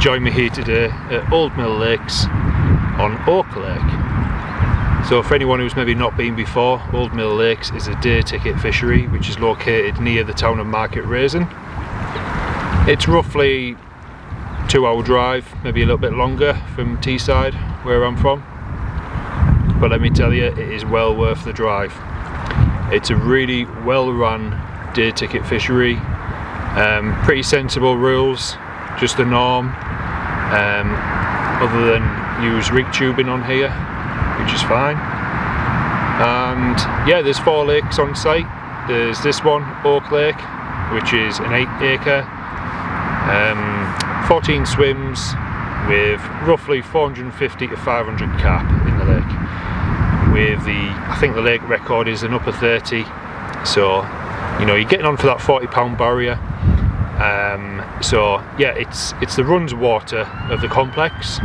join me here today at Old Mill Lakes on Oak Lake. So for anyone who's maybe not been before, Old Mill Lakes is a day ticket fishery which is located near the town of Market Rasen. It's roughly 2-hour drive, maybe a little bit longer from Teesside, where I'm from. But let me tell you, it is well worth the drive. It's a really well run day ticket fishery. Pretty sensible rules, just the norm. Other than use rig tubing on here, which is fine. And yeah, there's 4 lakes on site. There's this one, Oak Lake, which is an 8-acre, 14 swims with roughly 450 to 500 carp in the lake. With I think the lake record is an upper 30, so you know you're getting on for that 40-pound barrier. So yeah, it's the runs water of the complex.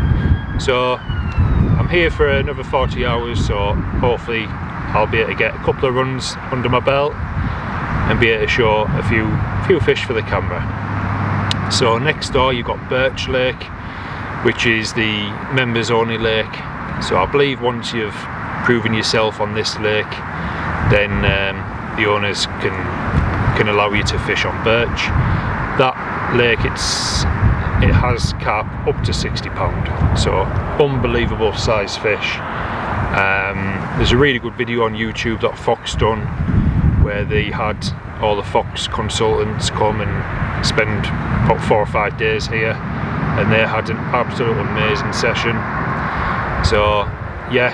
So I'm here for another 40 hours, so hopefully I'll be able to get a couple of runs under my belt and be able to show a few fish for the camera. So next door you've got Birch Lake, which is the members only lake. So I believe once you've proven yourself on this lake, then the owners can allow you to fish on Birch. That lake, it has carp up to 60 pound, so unbelievable size fish. There's a really good video on YouTube that Fox done where they had all the Fox consultants come and spend about 4 or 5 days here, and they had an absolutely amazing session. So yeah,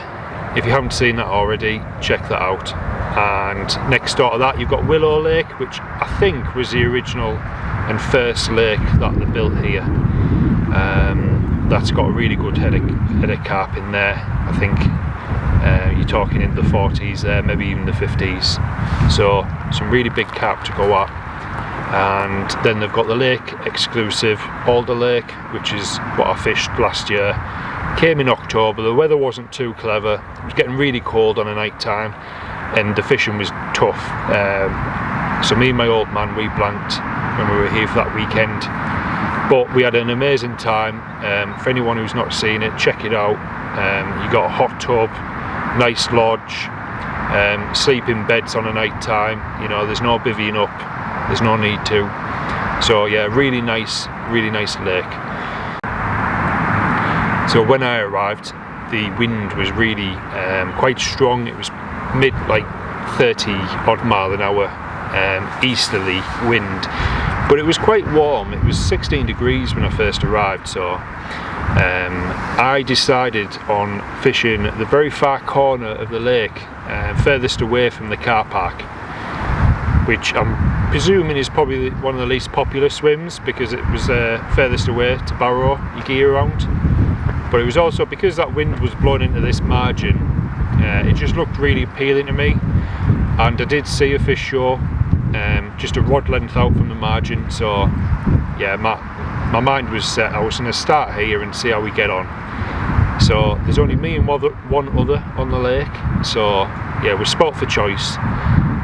if you haven't seen that already, check that out. And next door to that you've got Willow Lake, which I think was the original and first lake that they built here. That's got a really good head of carp in there. I think you're talking in the 40s there, maybe even the 50s. So some really big carp to go at. And then they've got the lake exclusive Alder Lake, which is what I fished last year. Came in October, the weather wasn't too clever, it was getting really cold on a night time and the fishing was tough. So me and my old man, we blanked when we were here for that weekend, but we had an amazing time. For anyone who's not seen it, check it out. You got a hot tub, nice lodge, sleeping beds on a night time, you know, there's no bivvying up, there's no need to. So yeah, really nice lake. So when I arrived, the wind was really quite strong. It was mid, like 30 odd mile an hour easterly wind, but it was quite warm. It was 16 degrees when I first arrived, so I decided on fishing the very far corner of the lake, furthest away from the car park, which I'm presuming is probably one of the least popular swims because it was furthest away to borrow your gear around. But it was also because that wind was blowing into this margin, it just looked really appealing to me, and I did see a fish show just a rod length out from the margin. So yeah, my mind was set. I was going to start here and see how we get on. So there's only me and one other on the lake, so yeah, we're spot for choice,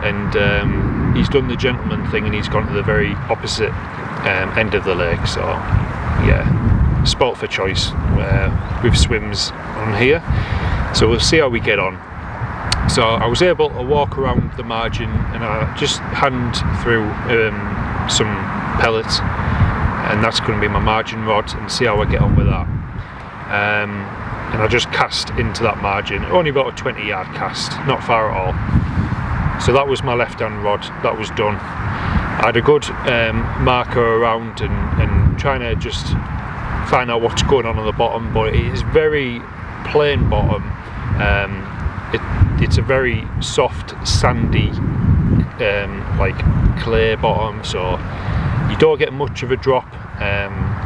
and he's done the gentleman thing and he's gone to the very opposite end of the lake. So yeah, spot for choice with swims on here, so we'll see how we get on. So I was able to walk around the margin and I just hand through some pellets, and that's going to be my margin rod, and see how I get on with that. And I just cast into that margin, only about a 20-yard cast, not far at all. So that was my left hand rod, that was done. I had a good marker around and trying to just find out what's going on the bottom, but it is very plain bottom. It's a very soft, sandy, like clay bottom, so you don't get much of a drop.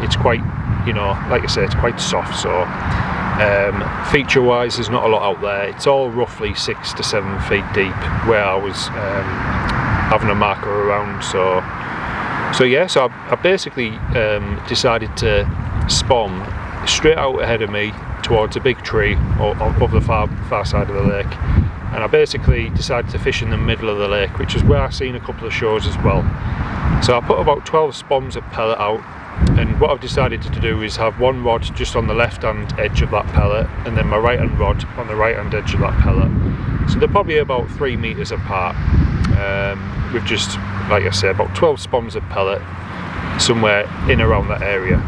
It's quite, you know, like I say, it's quite soft. So feature wise there's not a lot out there. It's all roughly 6 to 7 feet deep where I was having a marker around. So yeah, so I basically decided to spawn straight out ahead of me towards a big tree of the far side of the lake, and I basically decided to fish in the middle of the lake, which is where I've seen a couple of shows as well. So I put about 12 spawns of pellet out, and what I've decided to do is have one rod just on the left hand edge of that pellet, and then my right hand rod on the right hand edge of that pellet. So they're probably about 3 meters apart, with just, like I said, about 12 spons of pellet somewhere in around that area.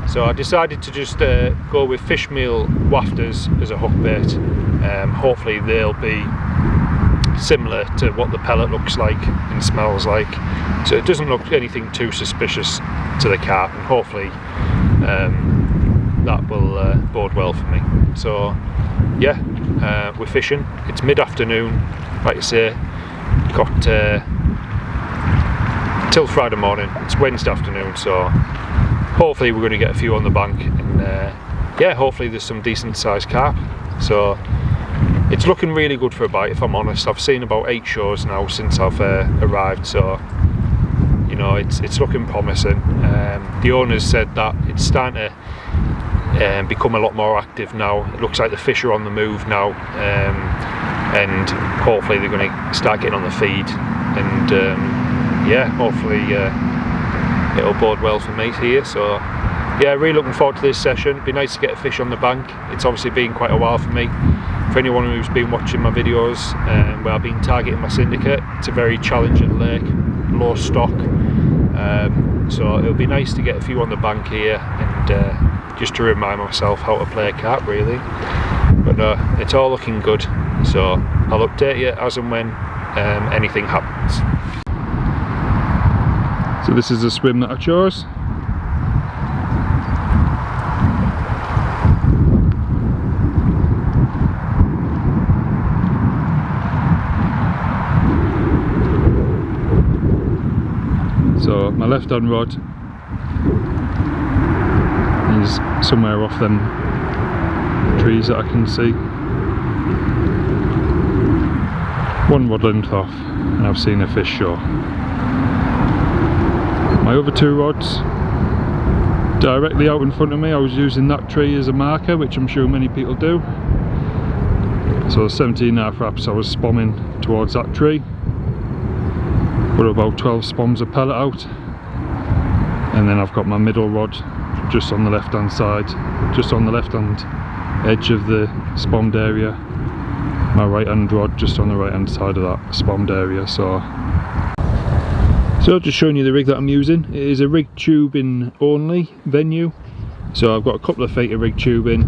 So I decided to just go with fish meal wafters as a hook bait. Hopefully they'll be similar to what the pellet looks like and smells like, so it doesn't look anything too suspicious to the carp, and hopefully that will bode well for me. So yeah, we're fishing. It's mid-afternoon, like I say, got till Friday morning. It's Wednesday afternoon, so hopefully we're going to get a few on the bank, and yeah, hopefully there's some decent sized carp. So it's looking really good for a bite, if I'm honest. I've seen about 8 shows now since I've arrived, so you know, it's looking promising. The owners said that it's starting to become a lot more active now. It looks like the fish are on the move now, and hopefully they're going to start getting on the feed, and yeah, hopefully it'll bode well for me here. So yeah, really looking forward to this session. It'd be nice to get a fish on the bank. It's obviously been quite a while for me. For anyone who's been watching my videos, where I've been targeting my syndicate, it's a very challenging lake, low stock, so it'll be nice to get a few on the bank here, and just to remind myself how to play a carp, really. But no, it's all looking good, so I'll update you as and when anything happens. So this is the swim that I chose. So my left hand rod is somewhere off them trees that I can see. One rod length off, and I've seen a fish show. My other 2 rods directly out in front of me, I was using that tree as a marker, which I'm sure many people do. So 17.5 wraps I was spomming towards that tree. Put about 12 spons of pellet out, and then I've got my middle rod just on the left hand side, just on the left hand edge of the spommed area, my right hand rod just on the right hand side of that spommed area. So just showing you the rig that I'm using. It is a rig tubing only venue, so I've got a couple of feet of rig tubing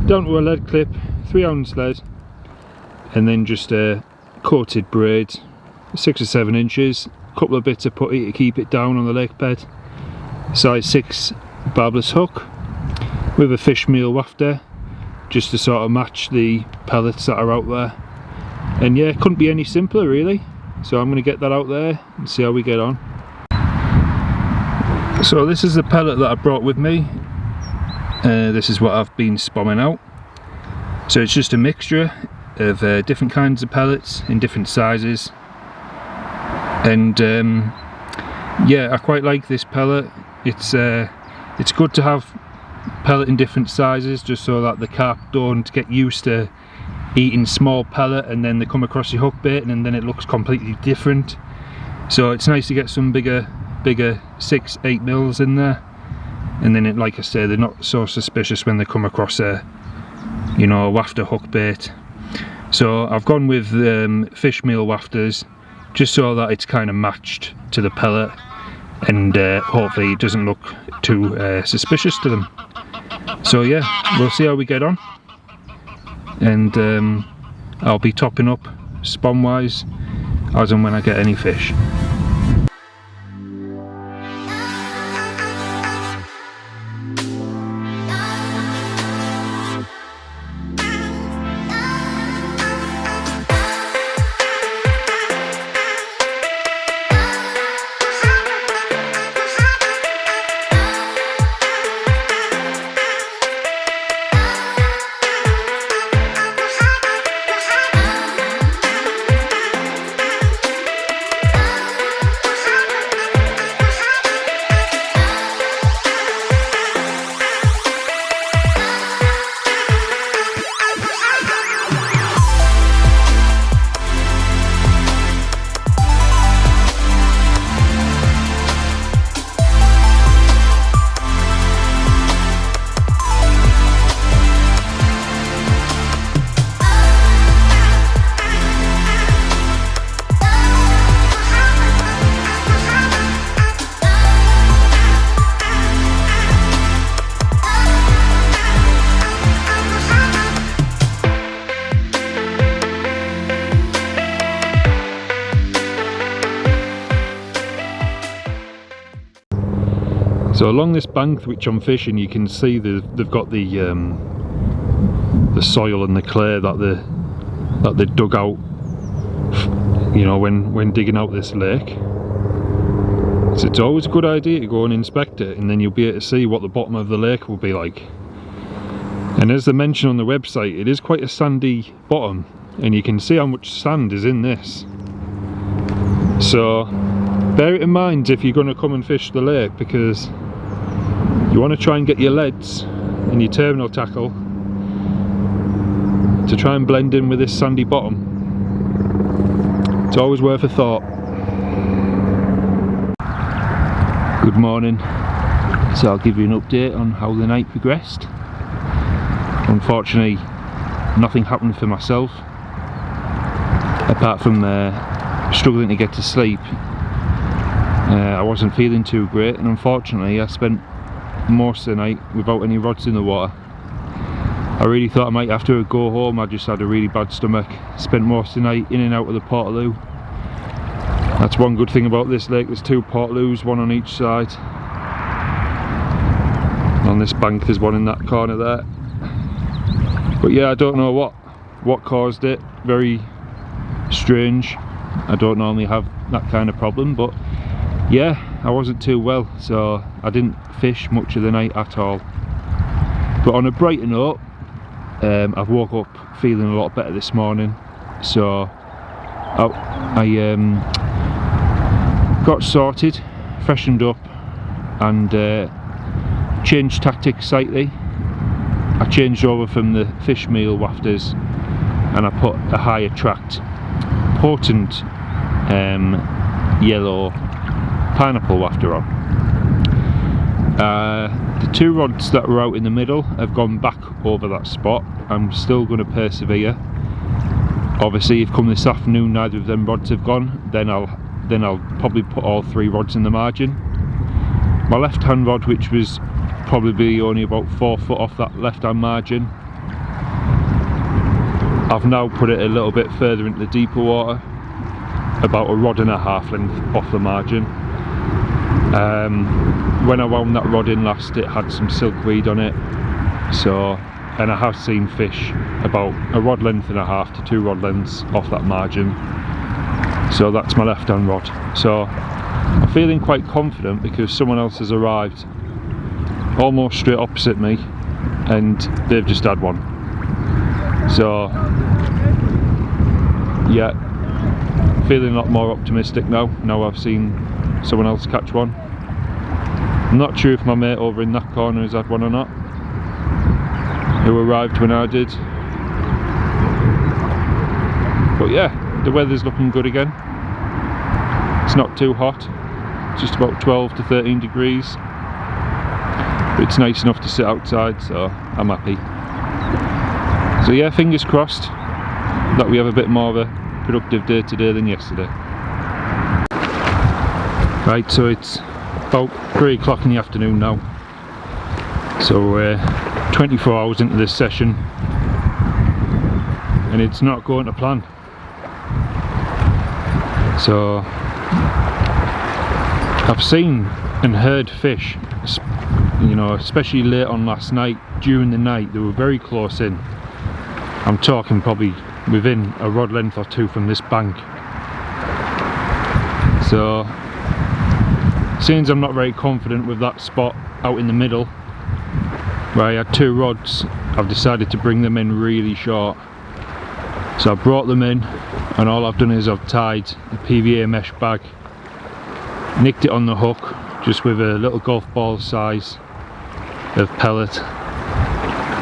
down to a lead clip, 3-ounce lead, and then just a coated braid 6 or 7 inches, a couple of bits of putty to keep it down on the lake bed, size 6 barbless hook with a fish meal wafter just to sort of match the pellets that are out there. And yeah, couldn't be any simpler really. So I'm going to get that out there and see how we get on. So this is the pellet that I brought with me. This is what I've been spomming out. So it's just a mixture of different kinds of pellets in different sizes. And yeah, I quite like this pellet. It's good to have pellet in different sizes, just so that the carp don't get used to eating small pellet and then they come across your hook bait and then it looks completely different. So it's nice to get some bigger 6-8 mils in there, and then like I say, they're not so suspicious when they come across a, you know, a wafter hook bait. So I've gone with fish meal wafters, just so that it's kind of matched to the pellet, and hopefully it doesn't look too suspicious to them. So yeah, we'll see how we get on, and I'll be topping up spawn wise as and when I get any fish. So along this bank which I'm fishing, you can see they've got the soil and the clay that they dug out, you know, when digging out this lake. So it's always a good idea to go and inspect it, and then you'll be able to see what the bottom of the lake will be like. And as they mention on the website, it is quite a sandy bottom, and you can see how much sand is in this. So bear it in mind if you're going to come and fish the lake, because you want to try and get your leads and your terminal tackle to try and blend in with this sandy bottom. It's always worth a thought. Good morning. So I'll give you an update on how the night progressed. Unfortunately, nothing happened for myself apart from struggling to get to sleep. I wasn't feeling too great, and unfortunately I spent most of the night without any rods in the water. I really thought I might have to go home. I just had a really bad stomach. Spent most of the night in and out of the portaloo. That's one good thing about this lake, there's two portaloos, one on each side. On this bank there's one in that corner there. But yeah, I don't know what caused it. Very strange. I don't normally have that kind of problem, but yeah, I wasn't too well, so I didn't fish much of the night at all. But on a brighter note, I've woke up feeling a lot better this morning, so I got sorted, freshened up, and changed tactics slightly. I changed over from the fish meal wafters and I put a high attract potent yellow pineapple wafter on. The two rods that were out in the middle have gone back over that spot. I'm still going to persevere. Obviously, if come this afternoon neither of them rods have gone, then I'll probably put all three rods in the margin. My left hand rod, which was probably only about 4 foot off that left hand margin, I've now put it a little bit further into the deeper water, about 1.5 rods length off the margin. When I wound that rod in last, it had some silkweed on it, so, and I have seen fish about 1.5 rod length to 2 rod lengths off that margin. So that's my left hand rod. So I'm feeling quite confident because someone else has arrived almost straight opposite me and they've just had one. So yeah, feeling a lot more optimistic now I've seen someone else catch one. I'm not sure if my mate over in that corner has had one or not, who arrived when I did. But yeah, the weather's looking good again. It's not too hot, just about 12 to 13 degrees. But it's nice enough to sit outside, so I'm happy. So yeah, fingers crossed that we have a bit more of a productive day today than yesterday. Right, so it's about 3 o'clock in the afternoon now. So we're 24 hours into this session and it's not going to plan. So I've seen and heard fish, you know, especially late on last night, during the night, they were very close in. I'm talking probably within 1 rod length or 2 from this bank. So since I'm not very confident with that spot out in the middle where I had 2 rods, I've decided to bring them in really short. So I brought them in and all I've done is I've tied a PVA mesh bag, nicked it on the hook just with a little golf ball size of pellet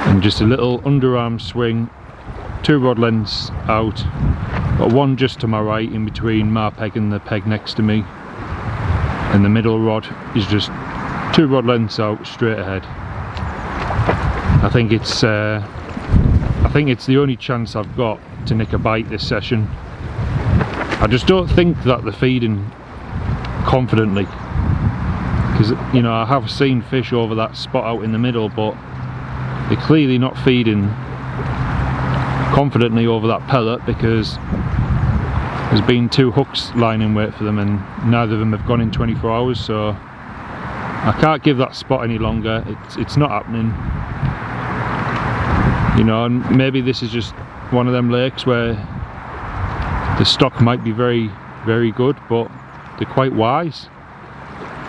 and just a little underarm swing, 2 rod lengths out, got one just to my right in between my peg and the peg next to me, and the middle rod is just 2 rod lengths out straight ahead. I think it's the only chance I've got to nick a bite this session. I just don't think that they're feeding confidently, because you know I have seen fish over that spot out in the middle, but they're clearly not feeding confidently over that pellet because there's been 2 hooks lying in wait for them and neither of them have gone in 24 hours, so I can't give that spot any longer. It's not happening. You know, and maybe this is just one of them lakes where the stock might be very, very good, but they're quite wise.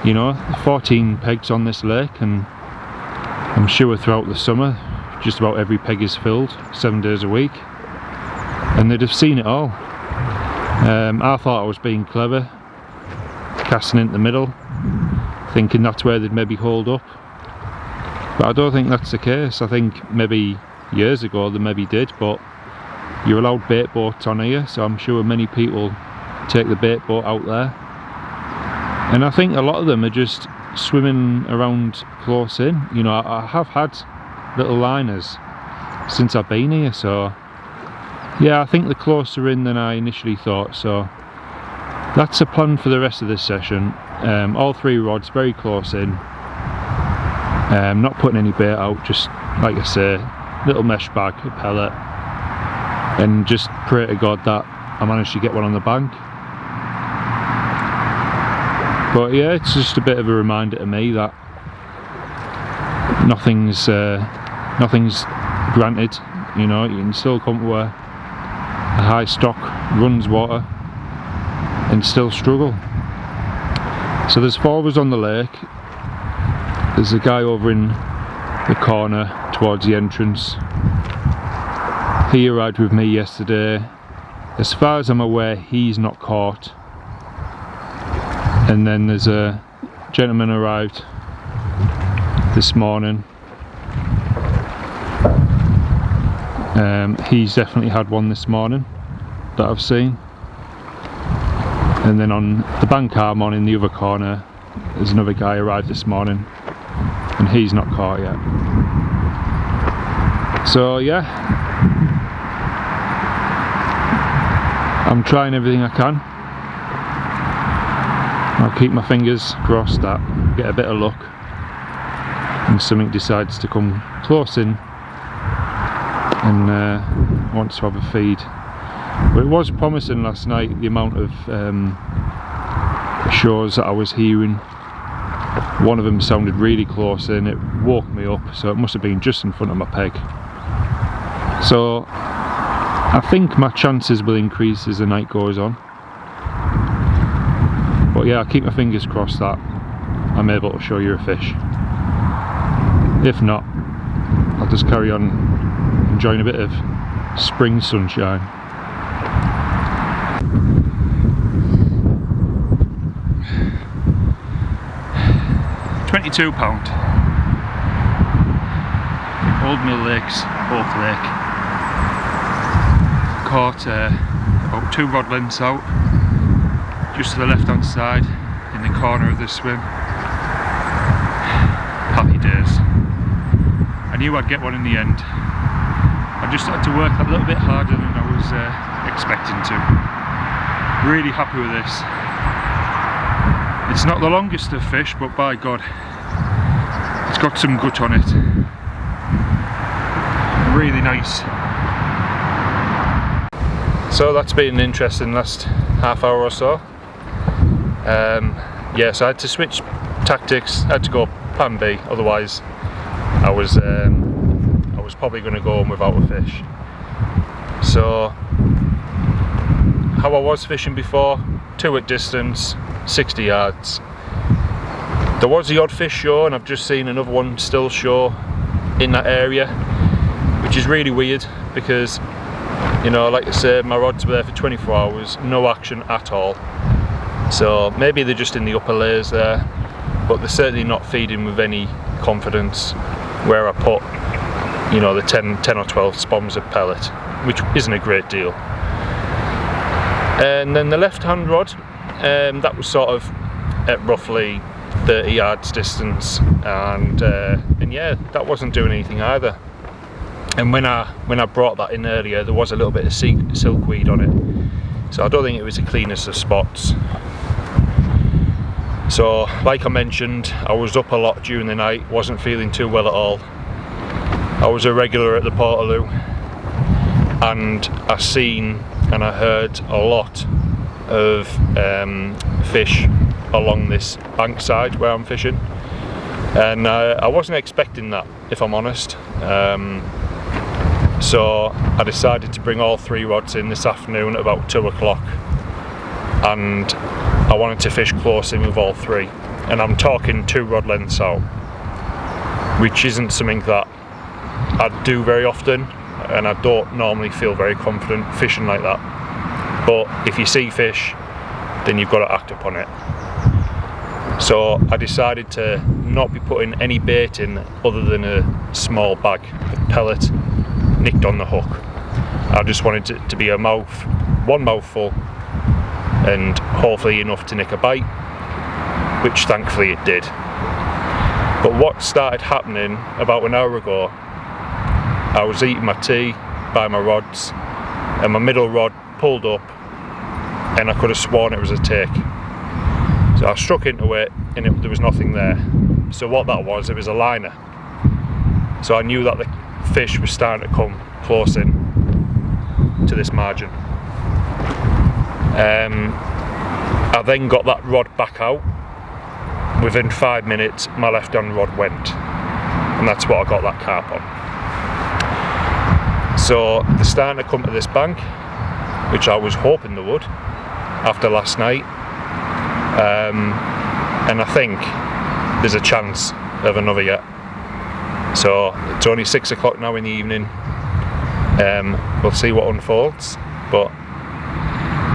You know, 14 pegs on this lake, and I'm sure throughout the summer just about every peg is filled 7 days a week, and they'd have seen it all. I thought I was being clever, casting into the middle, thinking that's where they'd maybe hold up, but I don't think that's the case. I think maybe years ago they maybe did, but you're allowed bait boats on here, so I'm sure many people take the bait boat out there, and I think a lot of them are just swimming around close in. You know, I have had little liners since I've been here, so yeah, I think they're closer in than I initially thought. So that's a plan for the rest of this session. All 3 rods very close in, not putting any bait out, just like I say, little mesh bag, a pellet, and just pray to God that I managed to get one on the bank. But yeah, it's just a bit of a reminder to me that nothing's granted. You know, you can still come to a high stock, runs water, and still struggle. So there's 4 of us on the lake. There's a guy over in the corner towards the entrance. He arrived with me yesterday. As far as I'm aware, he's not caught. And then there's a gentleman arrived this morning. He's definitely had one this morning that I've seen. And then on the bank arm on in the other corner, there's another guy arrived this morning, and he's not caught yet. So yeah, I'm trying everything I can. I'll keep my fingers crossed that I get a bit of luck and something decides to come close in and wants to have a feed. But it was promising last night, the amount of shows that I was hearing. One of them sounded really close in, it woke me up, so it must have been just in front of my peg. So I think my chances will increase as the night goes on. But yeah, I'll keep my fingers crossed that I'm able to show you a fish. If not, I'll just carry on enjoying a bit of spring sunshine. £22. Old Mill Lakes, Oak Lake. Caught about 2 rod lengths out, just to the left hand side in the corner of the swim. Happy days. I knew I'd get one in the end. I just had to work a little bit harder than I was expecting to. Really happy with this. It's not the longest of fish, but by God, it's got some gut on it. Really nice. So that's been an interesting last half hour or so. Yeah, so I had to switch tactics. I had to go plan B, otherwise I was probably going to go home without a fish. So how I was fishing before, 2 at distance, 60 yards. There was the odd fish show, and I've just seen another one still show in that area, which is really weird because, you know, like I said, my rods were there for 24 hours, no action at all. So maybe they're just in the upper layers there, but they're certainly not feeding with any confidence where I put, you know, the 10 or 12 spoms of pellet, which isn't a great deal. And then the left hand rod, that was sort of at roughly 30 yards distance, and yeah, that wasn't doing anything either. And when I brought that in earlier, there was a little bit of silkweed on it, so I don't think it was the cleanest of spots. So like I mentioned, I was up a lot during the night, wasn't feeling too well at all. I was a regular at the Portaloo, and I seen and I heard a lot of fish along this bank side where I'm fishing. and I wasn't expecting that, if I'm honest. So I decided to bring all 3 rods in this afternoon at about 2 o'clock, and I wanted to fish close in with all 3, and I'm talking 2 rod lengths out, which isn't something that I do very often, and I don't normally feel very confident fishing like that. But if you see fish, then you've got to act upon it. So I decided to not be putting any bait in other than a small bag of pellet nicked on the hook. I just wanted it to be one mouthful, and hopefully enough to nick a bite, which thankfully it did. But what started happening about an hour ago, I was eating my tea by my rods, and my middle rod pulled up, and I could have sworn it was a take. So I struck into it, and there was nothing there. So what that was, it was a liner. So I knew that the fish was starting to come close in to this margin. I then got that rod back out. Within 5 minutes, my left hand rod went, and that's what I got that carp on. So they're starting to come to this bank, which I was hoping they would after last night, and I think there's a chance of another yet. So it's only 6 o'clock now in the evening. We'll see what unfolds, but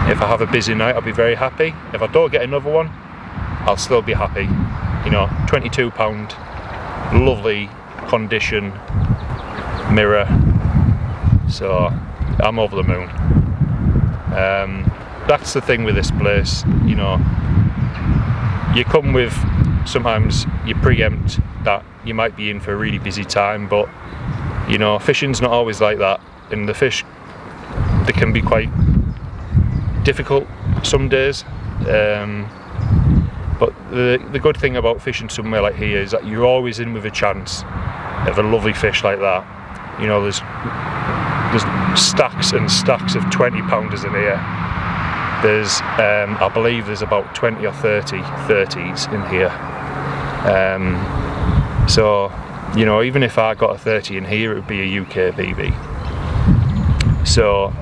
if I have a busy night, I'll be very happy. If I don't get another one, I'll still be happy. You know, £22, lovely condition, mirror, so I'm over the moon. That's the thing with this place, you know, you come with, sometimes you preempt that you might be in for a really busy time, but you know, fishing's not always like that, and the fish, they can be quite difficult some days, but the good thing about fishing somewhere like here is that you're always in with a chance of a lovely fish like that. You know, there's stacks and stacks of 20-pounders in here. There's I believe there's about 20 or 30 30s in here. So you know, even if I got a 30 in here, it would be a UK BB. So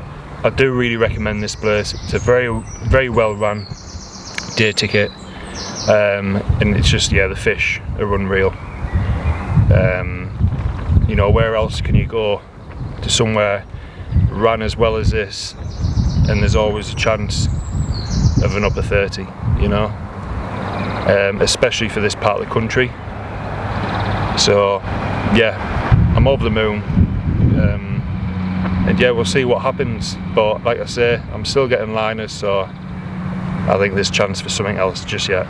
I do really recommend this place. It's a very, very well run day ticket, and it's just, yeah, the fish are unreal. You know, where else can you go to somewhere run as well as this, and there's always a chance of an upper 30, you know, especially for this part of the country. So yeah, I'm over the moon, and yeah, we'll see what happens, but like I say, I'm still getting liners, so I think there's chance for something else just yet.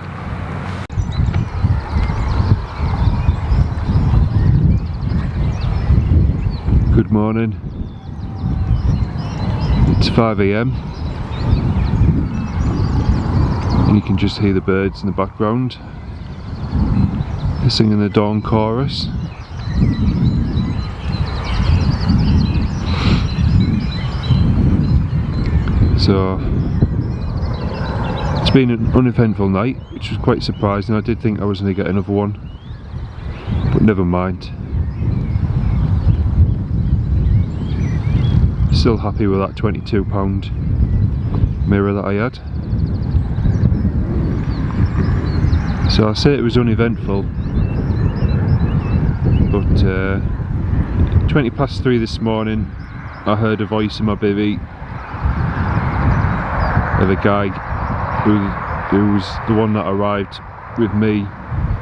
Good morning, it's 5 AM and you can just hear the birds in the background. They're singing the dawn chorus. So it's been an uneventful night, which was quite surprising. I did think I was going to get another one, but never mind. Still happy with that £22 mirror that I had. So I say it was uneventful, but 20 past 3 this morning, I heard a voice in my bivvy of a guy who was the one that arrived with me.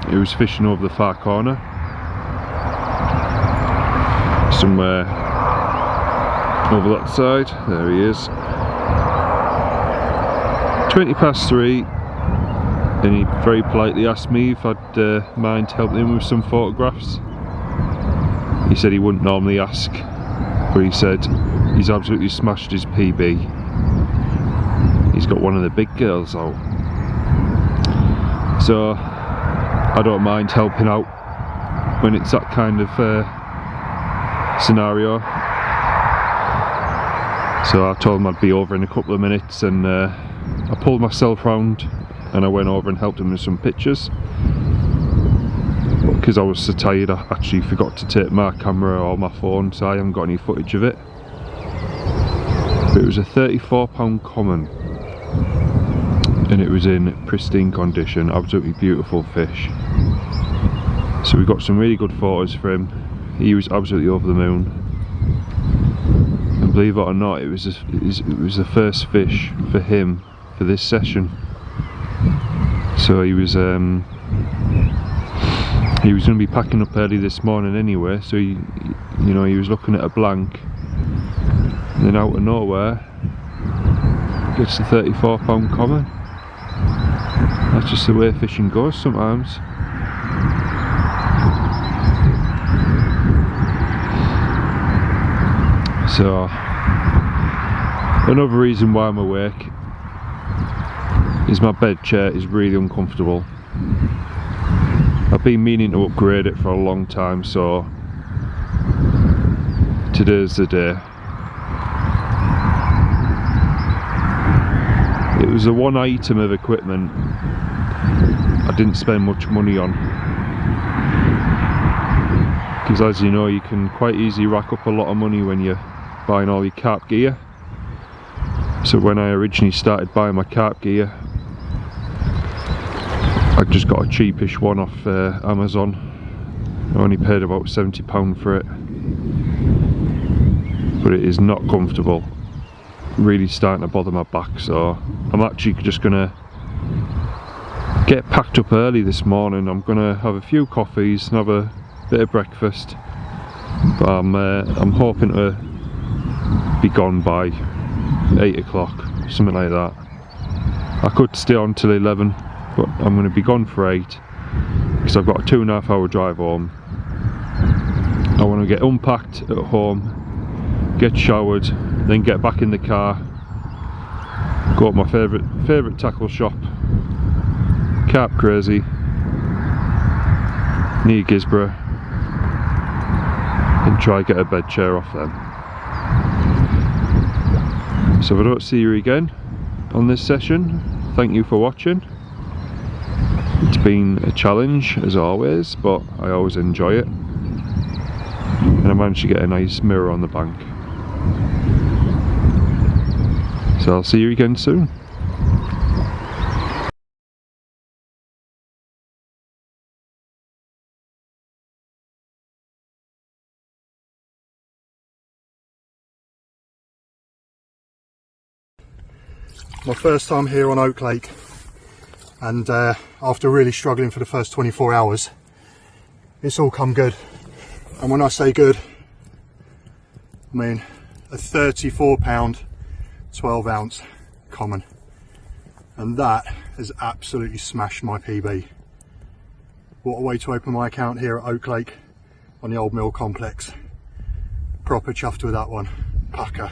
He was fishing over the far corner, somewhere over that side. There he is. 20 past 3, and he very politely asked me if I'd mind helping him with some photographs. He said he wouldn't normally ask, but he said he's absolutely smashed his PB. He's got one of the big girls out. So I don't mind helping out when it's that kind of scenario. So I told him I'd be over in a couple of minutes, and I pulled myself round and I went over and helped him with some pictures. because I was so tired I actually forgot to take my camera or my phone, so I haven't got any footage of it. But it was a £34 common and it was in pristine condition, absolutely beautiful fish. So we got some really good photos for him. He was absolutely over the moon, and believe it or not, it was the first fish for him for this session. So he was going to be packing up early this morning anyway, so he was looking at a blank, and then out of nowhere gets the £34 common. That's just the way fishing goes sometimes. So another reason why I'm awake is my bed chair is really uncomfortable. I've been meaning to upgrade it for a long time, so today's the day. It was the one item of equipment I didn't spend much money on, because as you know, you can quite easily rack up a lot of money when you're buying all your carp gear. So when I originally started buying my carp gear, I just got a cheapish one off Amazon. I only paid about £70 for it, but it is not comfortable, really starting to bother my back. So I'm actually just gonna get packed up early this morning. I'm gonna have a few coffees and have a bit of breakfast, but I'm hoping to be gone by 8 o'clock, something like that. I could stay on till 11, but I'm going to be gone for 8 because I've got a 2.5 hour drive home. I want to get unpacked at home, get showered, then get back in the car, go to my favourite tackle shop, Carp Crazy, near Gisborough, and try get a bed chair off them. So if I don't see you again on this session, thank you for watching. It's been a challenge as always, but I always enjoy it, and I managed to get a nice mirror on the bank. So I'll see you again soon. My first time here on Oak Lake, and after really struggling for the first 24 hours, it's all come good. And when I say good, I mean a £34 12 ounce common, and that has absolutely smashed my PB. What a way to open my account here at Oak Lake on the Old Mill Complex. Proper chuffed with that one. Pucker.